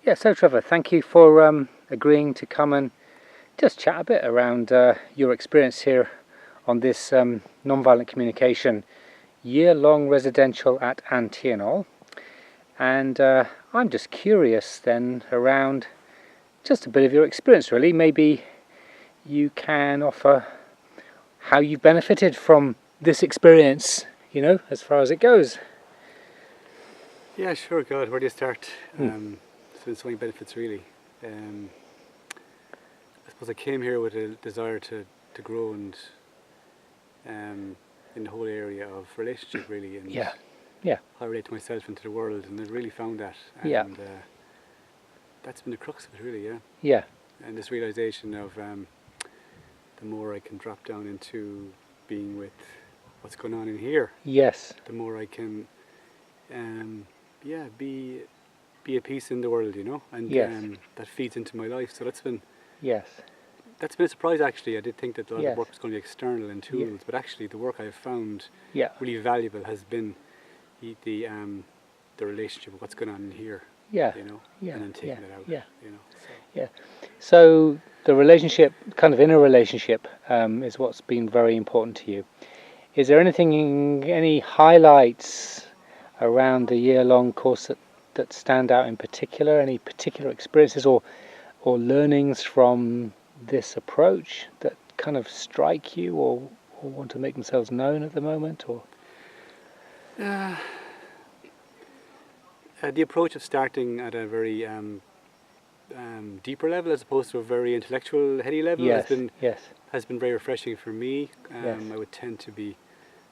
Yeah, so Trevor, thank you for agreeing to come and just chat a bit around your experience here on this non-violent communication year-long residential at Antianol. And I'm just curious then around just a bit of your experience really. Maybe you can offer how you've benefited from this experience, you know, as far as it goes. Yeah, sure, God, where do you start? So many benefits really. I suppose I came here with a desire to grow and in the whole area of relationship really, and Yeah. how I relate to myself and to the world, and I've really found that. Yeah. And that's been the crux of it really, yeah. Yeah. And this realisation of the more I can drop down into being with what's going on in here, Yes. the more I can be at peace in the world, you know, and Yes. that feeds into my life. So that's been Yes. a surprise actually. I did think that a lot of Yes. the work was going to be external and tools, but actually the work I have found Yeah. really valuable has been the relationship of what's going on in here, Yeah. you know, Yeah. and then taking it out, Yeah. you know. So. Yeah. So the relationship, kind of inner relationship, is what's been very important to you. Is there any highlights around the year-long course that stand out in particular? Any particular experiences or learnings from this approach that kind of strike you or want to make themselves known at the moment? Or The approach of starting at a very deeper level as opposed to a very intellectual, heady level yes, has been very refreshing for me. Yes. I would tend to be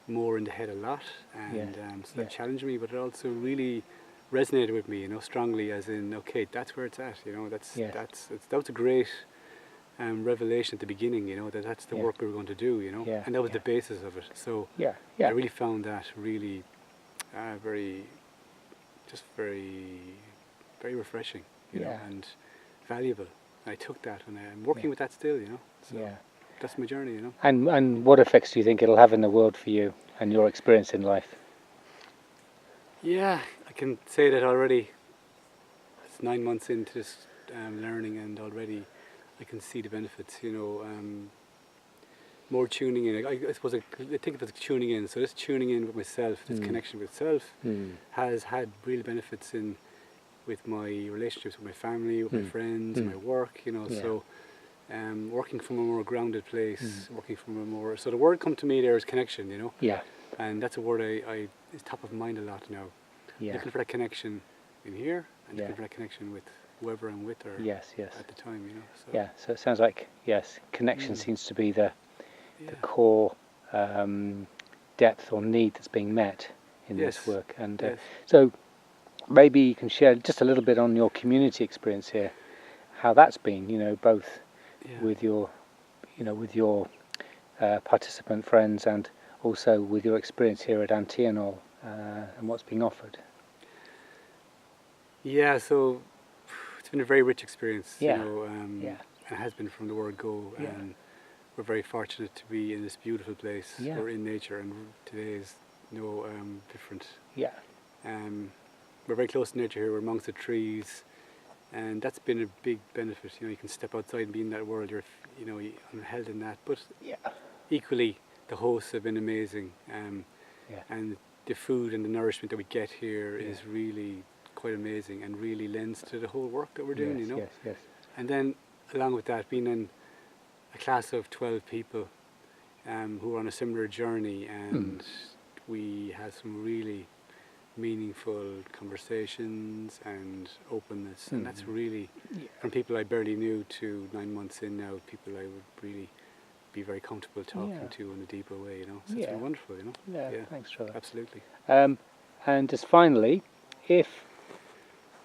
more in the head a lot, and so that challenged me, but it also really resonated with me, you know, strongly. As in, okay, that's where it's at, you know. That was a great revelation at the beginning, you know, that's the work we were going to do, you know, and that was the basis of it. So I really found that really very refreshing, you know, and valuable. I took that, and I'm working with that still, you know. So that's my journey, you know. And what effects do you think it'll have in the world for you and your experience in life? Yeah, I can say that already. It's 9 months into this learning, and already I can see the benefits, you know. More tuning in. I suppose I think of it as tuning in. So this tuning in with myself, this connection with self, has had real benefits with my relationships with my family, with my friends, my work, you know. So working from a more grounded place, working from a more... So the word come to me there is connection, you know. Yeah. And that's a word I is top of mind a lot now. Yeah. Looking for that connection in here, and looking for that connection with whoever I'm with, or at the time, you know. So. Yeah, so it sounds like, connection seems to be the core depth or need that's being met in this work. And so maybe you can share just a little bit on your community experience here, how that's been, you know, both with your, with your participant friends and also with your experience here at Antianol and what's being offered. Yeah, so it's been a very rich experience, Yeah. you know, it has been from the word go, and we're very fortunate to be in this beautiful place. We're in nature, and today is no different. Yeah. We're very close to nature here. We're amongst the trees, and that's been a big benefit. You know, you can step outside and be in that world. I'm held in that. But equally, the hosts have been amazing, and the food and the nourishment that we get here is really quite amazing, and really lends to the whole work that we're doing. You know. Yes. And then, along with that, being in a class of 12 people who were on a similar journey, and we had some really meaningful conversations and openness, and that's really from people I barely knew to 9 months in now, people I would really be very comfortable talking to in a deeper way, you know. So it's been wonderful, you know. Yeah, thanks, Trevor. Absolutely. And just finally, if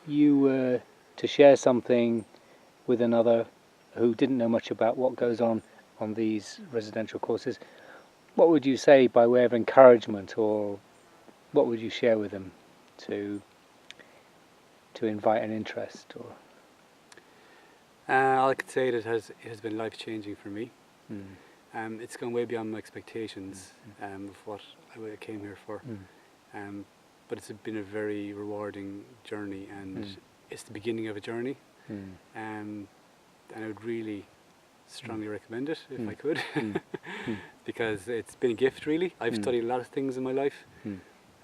you were to share something with another who didn't know much about what goes on these residential courses, what would you say by way of encouragement, or what would you share with them to invite an interest? Or all I could say that it has been life changing for me. It's gone way beyond my expectations of what I came here for. But it's been a very rewarding journey, and it's the beginning of a journey, and I would really strongly recommend it if I could, because it's been a gift really. I've studied a lot of things in my life,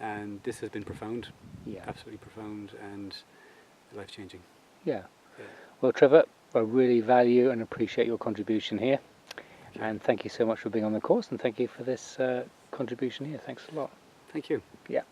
and this has been profound, absolutely profound and life-changing. Yeah. Well, Trevor, I really value and appreciate your contribution here, and thank you so much for being on the course, and thank you for this contribution here. Thanks a lot. Thank you. Yeah.